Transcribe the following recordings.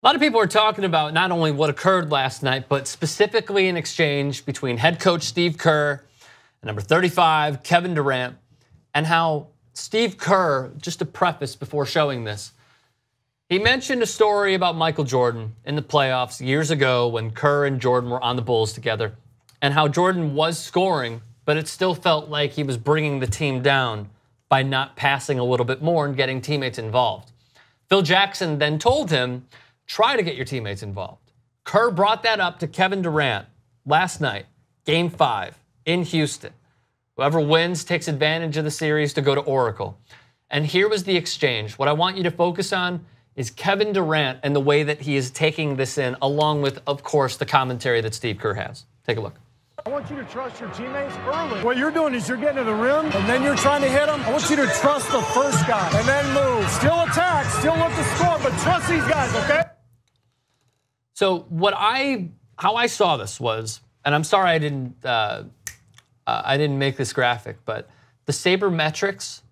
A lot of people are talking about not only what occurred last night, but specifically an exchange between head coach Steve Kerr and number 35, Kevin Durant, and how Steve Kerr, just to preface before showing this, he mentioned a story about Michael Jordan in the playoffs years ago when Kerr and Jordan were on the Bulls together, and how Jordan was scoring, but it still felt like he was bringing the team down by not passing a little bit more and getting teammates involved. Phil Jackson then told him, try to get your teammates involved. Kerr brought that up to Kevin Durant last night, Game 5 in Houston. Whoever wins takes advantage of the series to go to Oracle. And here was the exchange. What I want you to focus on is Kevin Durant and the way that he is taking this in, along with, of course, the commentary that Steve Kerr has. Take a look. I want you to trust your teammates early. What you're doing is you're getting to the rim, and then you're trying to hit them. I want you to trust the first guy, and then move. Still attack, still look to score, but trust these guys, okay? So how I saw this was, and I'm sorry I didn't make this graphic, but the sabermetrics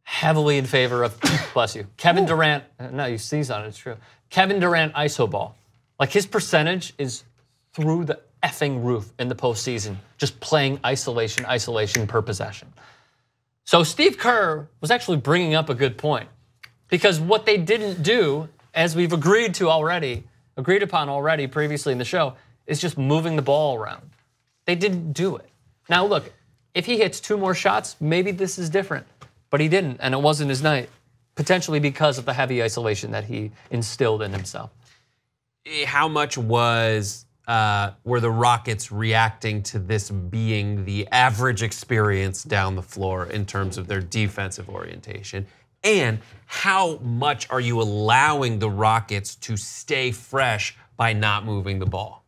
heavily in favor of, bless you, Kevin Durant. No, you sneeze on it, it's true. Kevin Durant iso ball. Like his percentage is through the effing roof in the postseason, just playing isolation per possession. So Steve Kerr was actually bringing up a good point, because what they didn't do, as we've agreed upon already previously in the show, is just moving the ball around. They didn't do it. Now look, if he hits 2 more shots, maybe this is different, but he didn't, and it wasn't his night, potentially because of the heavy isolation that he instilled in himself. How much were the Rockets reacting to this being the average experience down the floor in terms of their defensive orientation? And how much are you allowing the Rockets to stay fresh by not moving the ball?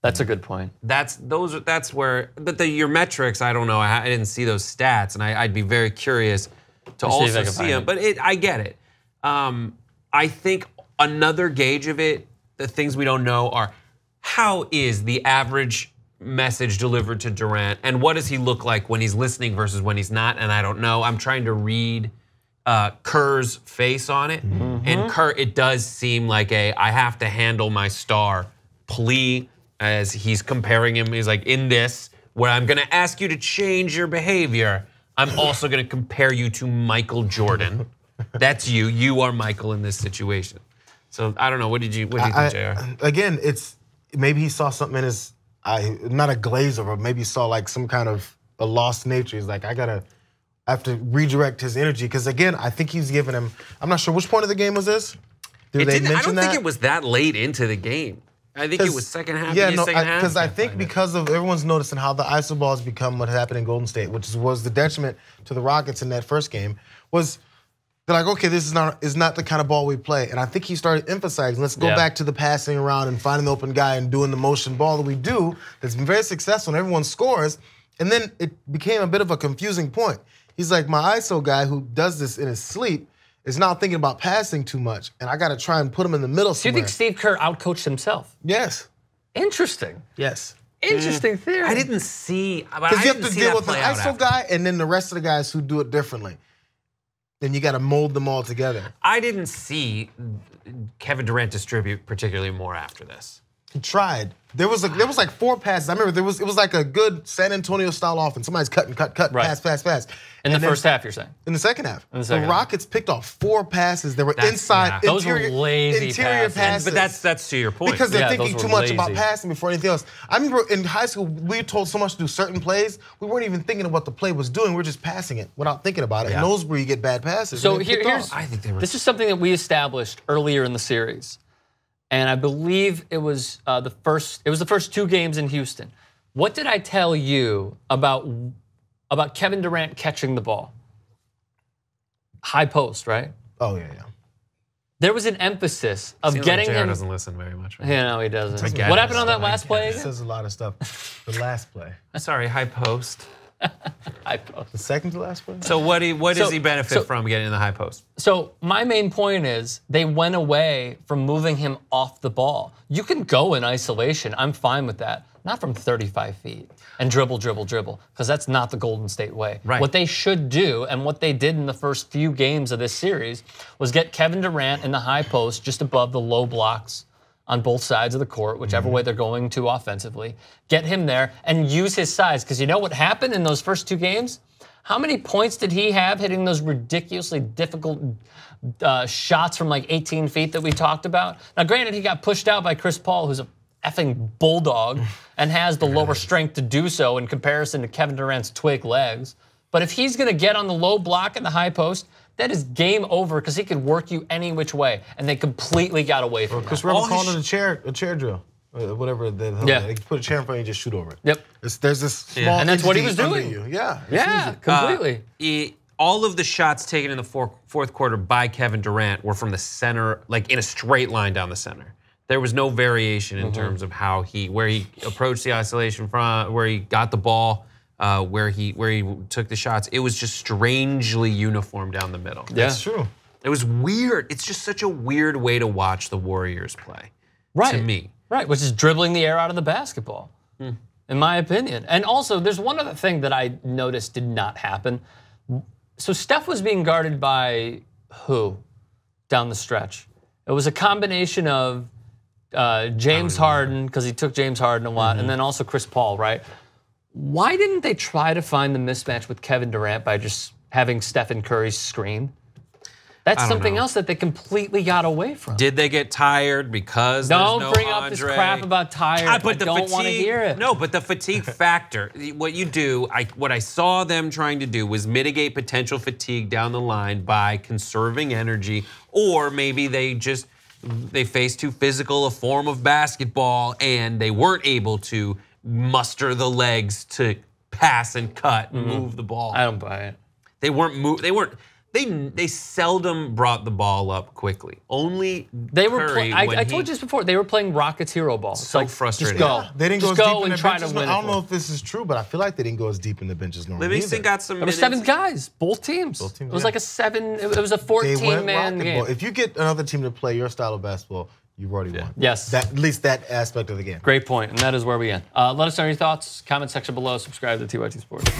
That's a good point. But your metrics, I don't know. I didn't see those stats, and I'd be very curious to also see them. But I get it. I think another gauge of it, the things we don't know are, how is the average message delivered to Durant, and what does he look like when he's listening versus when he's not? And I don't know. I'm trying to read Kerr's face on it. And Kerr, it does seem like I have to handle my star plea, as he's comparing him. He's like, in this, where I'm gonna ask you to change your behavior, I'm also gonna compare you to Michael Jordan. That's you. You are Michael in this situation. So I don't know. What do you think, JR? Again, it's maybe he saw something in his eye, not a glaze over, maybe he saw like some kind of a lost nature. He's like, I have to redirect his energy, because again, I think he's giving him, I'm not sure which point of the game was this? I don't think it was that late into the game. I think it was second half. Yeah, no, because I think because of everyone's noticing how the iso ball has become what happened in Golden State, which was the detriment to the Rockets in that first game, was they're like, okay, this is not the kind of ball we play. And I think he started emphasizing, let's go back to the passing around and finding the open guy and doing the motion ball that we do that's been very successful and everyone scores. And then it became a bit of a confusing point. He's like, my ISO guy who does this in his sleep is now thinking about passing too much, and I got to try and put him in the middle somewhere. Do you think Steve Kerr outcoached himself? Yes. Interesting. Yes. Interesting theory. I didn't see. Because you have to deal with an ISO guy and then the rest of the guys who do it differently. Then you got to mold them all together. I didn't see Kevin Durant distribute particularly more after this. He tried. There was like 4 passes. I remember it was like a good San Antonio style offense. Somebody's cut, right. pass. In the first half, you're saying? In the second half. The Rockets picked off 4 passes that were inside those were lazy interior passes. But that's to your point. Because they're thinking too much about passing before anything else. I remember in high school, we were told so much to do certain plays, we weren't even thinking of what the play was doing. We were just passing it without thinking about it. And those where you get bad passes. So this is something that we established earlier in the series. And I believe it was the first 2 games in Houston. What did I tell you about Kevin Durant catching the ball? High post, right? Oh yeah. There was an emphasis of getting him. doesn't listen very much. Right? Yeah, no, he doesn't. What happened on that last play? He says a lot of stuff. The last play. Sorry, high post. High post. The second to last play? So what does he benefit from getting in the high post? So my main point is they went away from moving him off the ball. You can go in isolation. I'm fine with that. not from 35 feet and dribble, because that's not the Golden State way. Right. What they should do, and what they did in the first few games of this series, was get Kevin Durant in the high post just above the low blocks on both sides of the court, whichever way they're going to offensively. Get him there and use his size, because you know what happened in those first 2 games? How many points did he have hitting those ridiculously difficult shots from like 18 feet that we talked about? Now, granted, he got pushed out by Chris Paul, who's a effing bulldog and has the lower strength to do so in comparison to Kevin Durant's twig legs. But if he's going to get on the low block in the high post, that is game over, because he could work you any which way, and they completely got away from that. Chris Webber called it a chair drill. Whatever they put a chair in front of you and just shoot over it. Yep. There's this small and that's what he was doing. Yeah, completely. All of the shots taken in the fourth quarter by Kevin Durant were from the center, like in a straight line down the center. There was no variation in terms of where he approached the isolation front, where he got the ball, where he took the shots. It was just strangely uniform down the middle. Yeah. That's true. It was weird. It's just such a weird way to watch the Warriors play. Right. To me. Right, which is dribbling the air out of the basketball, in my opinion. And also, there's one other thing that I noticed did not happen. So Steph was being guarded by who down the stretch? It was a combination of James Harden, because he took James Harden a lot, and then also Chris Paul, right? Why didn't they try to find the mismatch with Kevin Durant by just having Stephen Curry screen? That's something else that they completely got away from. Did they get tired because there's no Don't bring up this crap about tired. I don't want to hear it. No, but the fatigue factor, what you do, what I saw them trying to do was mitigate potential fatigue down the line by conserving energy, or maybe they faced too physical a form of basketball and they weren't able to muster the legs to pass and cut and move the ball. I don't buy it. They seldom brought the ball up quickly. Only they were. I told you this before. They were playing Rockets hero ball. So like, frustrating. Just go. Yeah, they didn't just go as go deep in and the try benches. to win. I don't know if this is true, but I feel like they didn't go as deep in the benches normally. Livingston got some. It was 7 guys, both teams. It was like a 7. It was a 14-man game. Ball. If you get another team to play your style of basketball, you've already won. Yes. At least that aspect of the game. Great point, and that is where we end. Let us know your thoughts. Comment section below. Subscribe to TYT Sports.